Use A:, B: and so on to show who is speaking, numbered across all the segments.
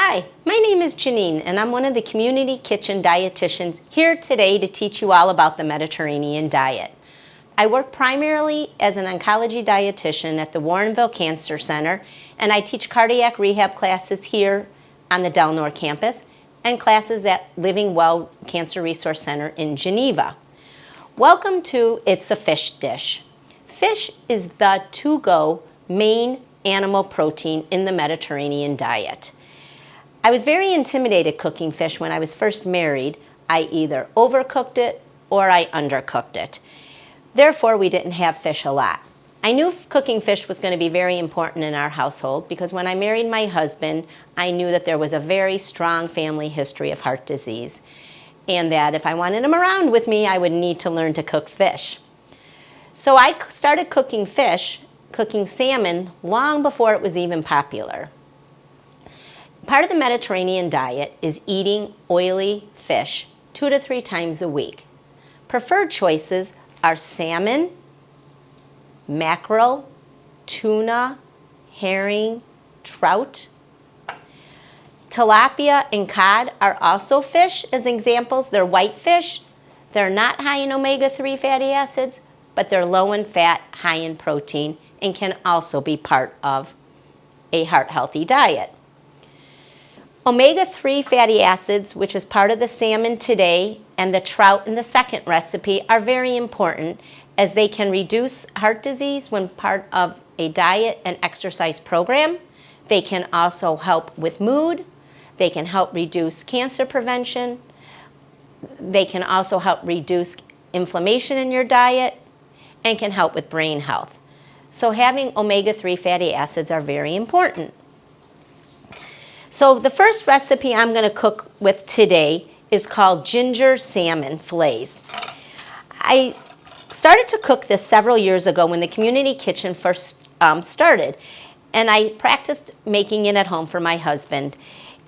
A: Hi, my name is Jeanine and I'm one of the community kitchen dietitians here today to teach you all about the Mediterranean diet. I work primarily as an oncology dietitian at the Warrenville Cancer Center, and I teach cardiac rehab classes here on the Delnor campus and classes at Living Well Cancer Resource Center in Geneva. Welcome to It's a Fish Dish. Fish is the to-go main animal protein in the Mediterranean diet. I was very intimidated cooking fish when I was first married. I either overcooked it or I undercooked it. Therefore, we didn't have fish a lot. I knew cooking fish was going to be very important in our household because when I married my husband, I knew that there was a very strong family history of heart disease, and that if I wanted him around with me, I would need to learn to cook fish. So I started cooking fish, cooking salmon, long before it was even popular. Part of the Mediterranean diet is eating oily fish 2 to 3 times a week. Preferred choices are salmon, mackerel, tuna, herring, trout. Tilapia and cod are also fish as examples. They're white fish. They're not high in omega-3 fatty acids, but they're low in fat, high in protein, and can also be part of a heart-healthy diet. Omega-3 fatty acids, which is part of the salmon today, and the trout in the second recipe are very important as they can reduce heart disease when part of a diet and exercise program. They can also help with mood. They can help reduce cancer prevention. They can also help reduce inflammation in your diet and can help with brain health. So having omega-3 fatty acids are very important. So the first recipe I'm going to cook with today is called ginger salmon fillets. I started to cook this several years ago when the community kitchen first started, and I practiced making it at home for my husband.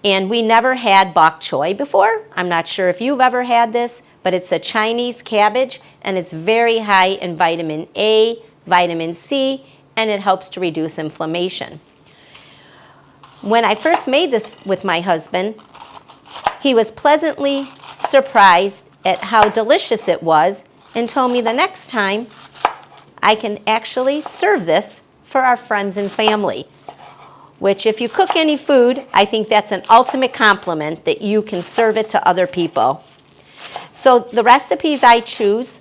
A: And we never had bok choy before. I'm not sure if you've ever had this, but it's a Chinese cabbage, and it's very high in vitamin A, vitamin C, and it helps to reduce inflammation. When I first made this with my husband, he was pleasantly surprised at how delicious it was and told me the next time I can actually serve this for our friends and family, which if you cook any food, I think that's an ultimate compliment that you can serve it to other people. So the recipes I choose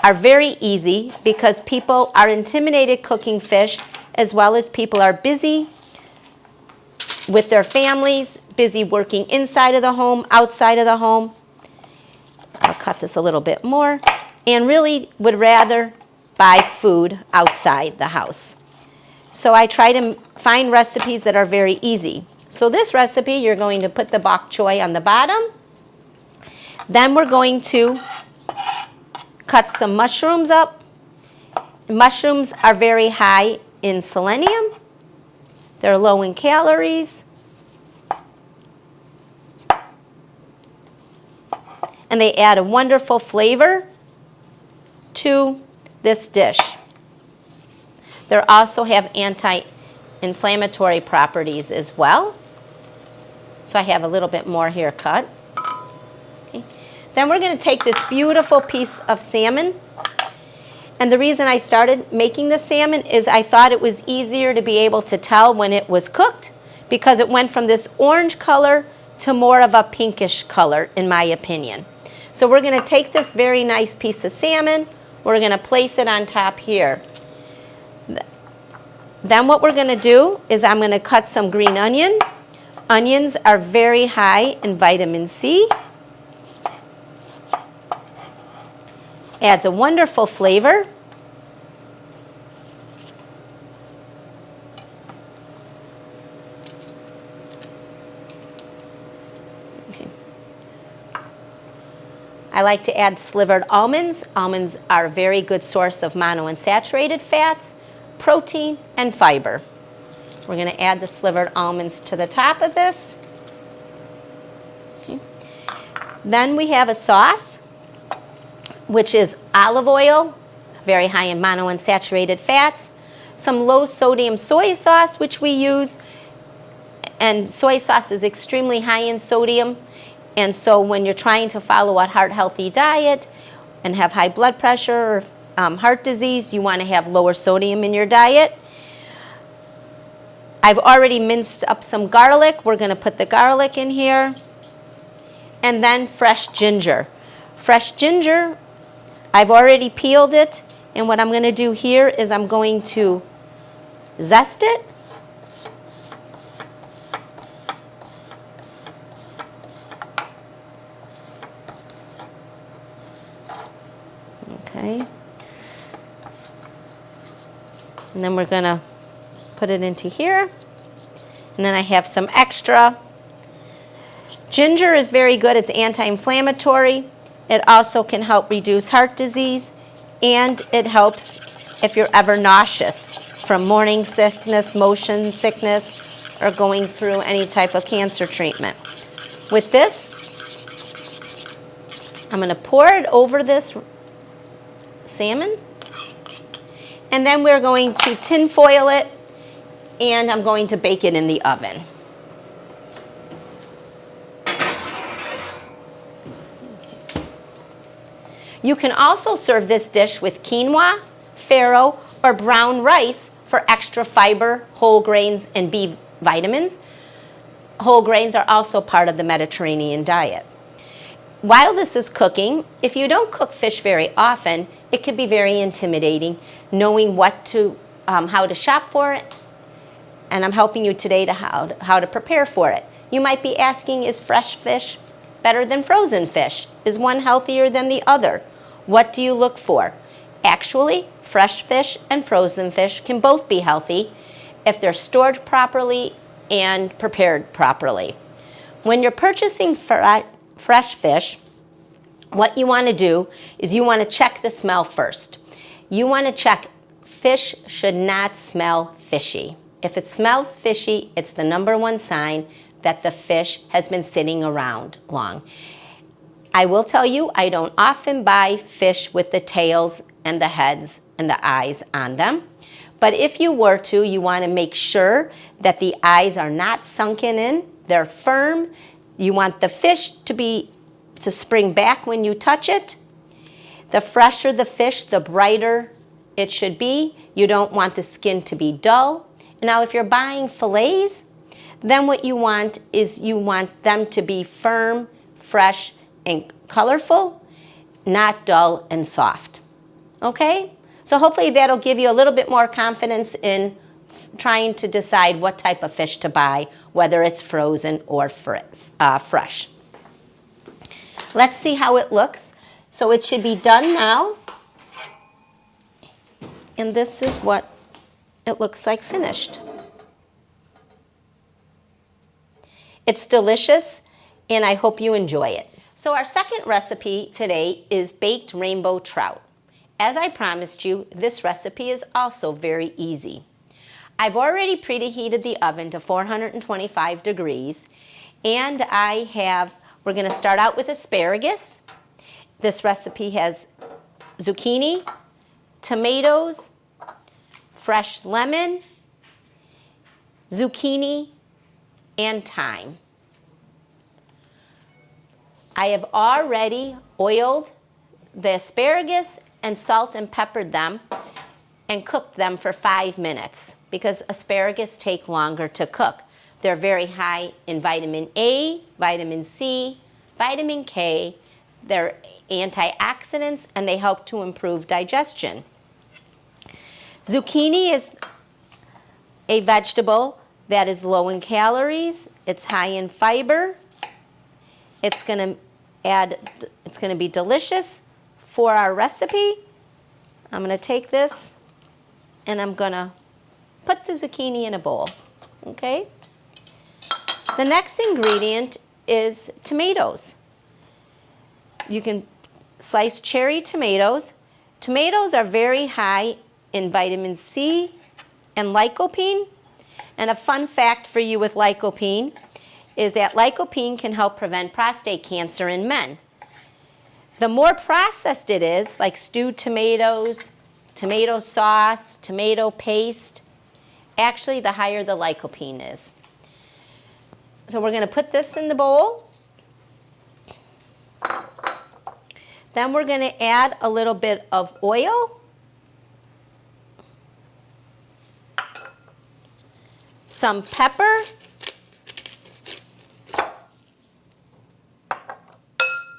A: are very easy because people are intimidated cooking fish, as well as people are busy with their families, busy working inside of the home, outside of the home. I'll cut this a little bit more, and really would rather buy food outside the house. So I try to find recipes that are very easy. So this recipe, you're going to put the bok choy on the bottom. Then we're going to cut some mushrooms up. Mushrooms are very high in selenium. They're low in calories. And they add a wonderful flavor to this dish. They also have anti-inflammatory properties as well. So I have a little bit more here cut. Okay. Then we're going to take this beautiful piece of salmon. And the reason I started making the salmon is I thought it was easier to be able to tell when it was cooked because it went from this orange color to more of a pinkish color, in my opinion. So we're going to take this very nice piece of salmon. We're going to place it on top here. Then what we're going to do is I'm going to cut some green onion. Onions are very high in vitamin C. Adds a wonderful flavor. Okay. I like to add slivered almonds. Almonds are a very good source of monounsaturated fats, protein, and fiber. We're going to add the slivered almonds to the top of this. Okay. Then we have a sauce, which is olive oil, very high in monounsaturated fats, some low sodium soy sauce, which we use, And soy sauce is extremely high in sodium. And so when you're trying to follow a heart-healthy diet and have high blood pressure or heart disease, you want to have lower sodium in your diet. I've already minced up some garlic. We're going to put the garlic in here. And then fresh ginger. Fresh ginger, I've already peeled it. And what I'm going to do here is I'm going to zest it. Okay. And then we're going to put it into here. And then I have some extra. Ginger is very good. It's anti-inflammatory. It also can help reduce heart disease. And it helps if you're ever nauseous from morning sickness, motion sickness, or going through any type of cancer treatment. With this, I'm going to pour it over this salmon. And then we're going to tin foil it, and I'm going to bake it in the oven. You can also serve this dish with quinoa, farro, or brown rice for extra fiber, whole grains, and B vitamins. Whole grains are also part of the Mediterranean diet. While this is cooking, if you don't cook fish very often, it can be very intimidating knowing how to shop for it. And I'm helping you today to how to prepare for it. You might be asking, is fresh fish better than frozen fish? Is one healthier than the other? What do you look for? Actually, fresh fish and frozen fish can both be healthy if they're stored properly and prepared properly. When you're purchasing fresh fish, what you want to do is you want to check the smell first. You want to check fish should not smell fishy. If it smells fishy, it's the #1 sign that the fish has been sitting around long. I will tell you, I don't often buy fish with the tails and the heads and the eyes on them. But if you were to, you want to make sure that the eyes are not sunken in, they're firm. You want the fish to spring back when you touch it. The fresher the fish, the brighter it should be. You don't want the skin to be dull. Now, if you're buying fillets, then what you want is you want them to be firm, fresh, and colorful, not dull and soft. Okay? So hopefully that'll give you a little bit more confidence in trying to decide what type of fish to buy, whether it's frozen or fresh. Let's see how it looks. So it should be done now. And this is what it looks like finished. It's delicious, and I hope you enjoy it. So our second recipe today is baked rainbow trout. As I promised you, this recipe is also very easy. I've already preheated the oven to 425 degrees, and we're going to start out with asparagus. This recipe has zucchini, tomatoes, fresh lemon, zucchini, and thyme. I have already oiled the asparagus and salt and peppered them and cooked them for 5 minutes because asparagus take longer to cook. They're very high in vitamin A, vitamin C, vitamin K. They're antioxidants and they help to improve digestion. Zucchini is a vegetable that is low in calories. It's high in fiber. It's going to be delicious for our recipe. I'm going to take this and I'm going to put the zucchini in a bowl. Okay? The next ingredient is tomatoes. You can slice cherry tomatoes. Tomatoes are very high in vitamin C and lycopene. And a fun fact for you with lycopene is that lycopene can help prevent prostate cancer in men. The more processed it is, like stewed tomatoes, tomato sauce, tomato paste, actually the higher the lycopene is. So we're going to put this in the bowl. Then we're going to add a little bit of oil, some pepper,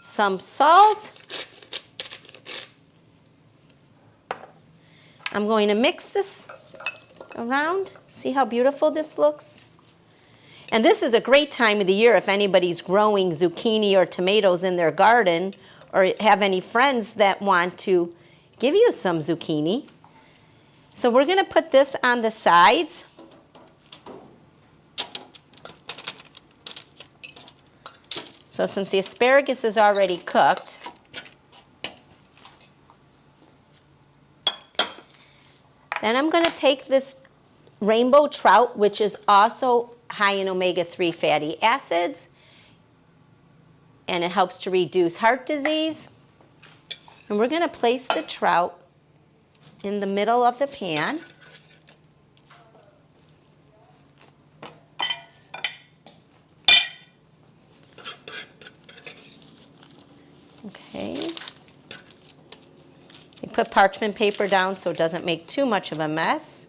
A: some salt. I'm going to mix this around. See how beautiful this looks? And this is a great time of the year if anybody's growing zucchini or tomatoes in their garden, or have any friends that want to give you some zucchini. So we're going to put this on the sides. So since the asparagus is already cooked, then I'm going to take this rainbow trout, which is also high in omega-3 fatty acids, and it helps to reduce heart disease. And we're going to place the trout in the middle of the pan. Okay. You put parchment paper down so it doesn't make too much of a mess.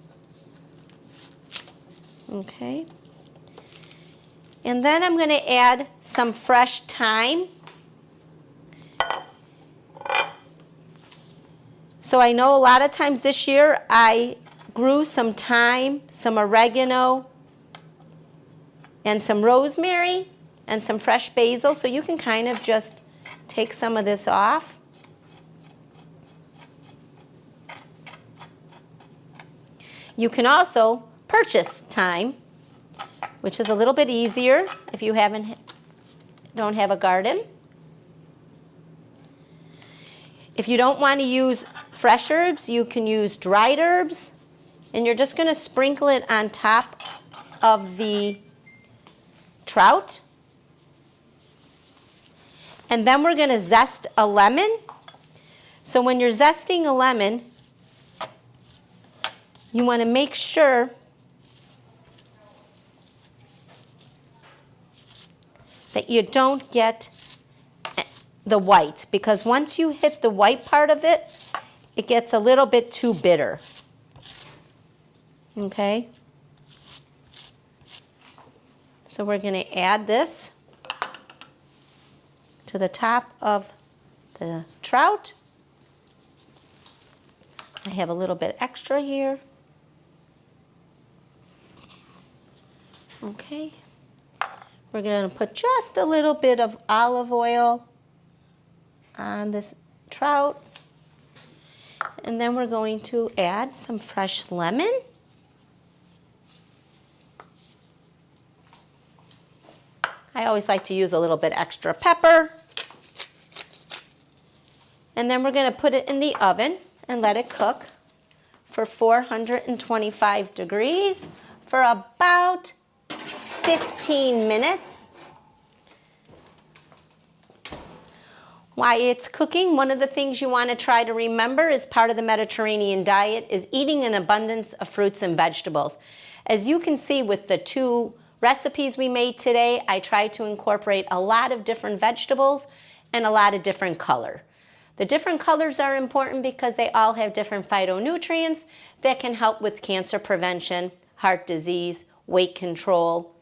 A: Okay. And then I'm going to add some fresh thyme. So I know a lot of times this year I grew some thyme, some oregano, and some rosemary, and some fresh basil. So you can kind of just take some of this off. You can also purchase thyme, which is a little bit easier if you don't have a garden. If you don't want to use fresh herbs, you can use dried herbs, and you're just going to sprinkle it on top of the trout. And then we're going to zest a lemon. So when you're zesting a lemon, you want to make sure that you don't get the white, because once you hit the white part of it, it gets a little bit too bitter. Okay? So we're going to add this to the top of the trout. I have a little bit extra here. Okay. We're going to put just a little bit of olive oil on this trout. And then we're going to add some fresh lemon. I always like to use a little bit extra pepper. And then we're going to put it in the oven and let it cook for 425 degrees for about 15 minutes. While it's cooking, one of the things you want to try to remember as part of the Mediterranean diet is eating an abundance of fruits and vegetables. As you can see with the two recipes we made today, I tried to incorporate a lot of different vegetables and a lot of different color. The different colors are important because they all have different phytonutrients that can help with cancer prevention, heart disease, weight control,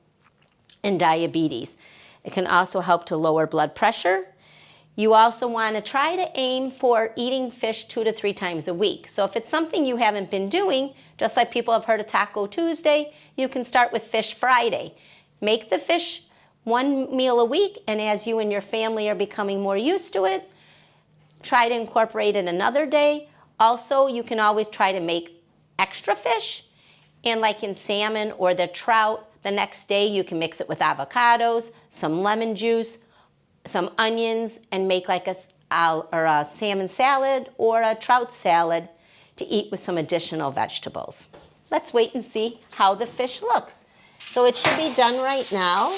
A: and diabetes. It can also help to lower blood pressure. You also want to try to aim for eating fish 2 to 3 times a week. So if it's something you haven't been doing, just like people have heard of Taco Tuesday, you can start with Fish Friday. Make the fish one meal a week, and as you and your family are becoming more used to it, try to incorporate it another day. Also, you can always try to make extra fish, and like in salmon or the trout, the next day you can mix it with avocados, some lemon juice, some onions, and make like a salmon salad or a trout salad to eat with some additional vegetables. Let's wait and see how the fish looks. So it should be done right now.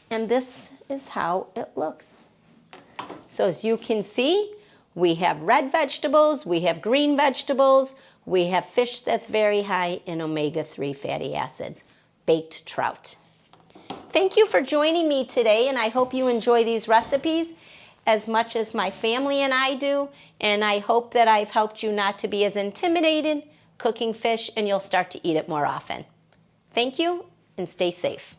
A: And this is how it looks. So as you can see, we have red vegetables, we have green vegetables, we have fish that's very high in omega-3 fatty acids, baked trout. thank you for joining me today, and I hope you enjoy these recipes as much as my family and I do, and I hope that I've helped you not to be as intimidated cooking fish, and you'll start to eat it more often. Thank you, and stay safe.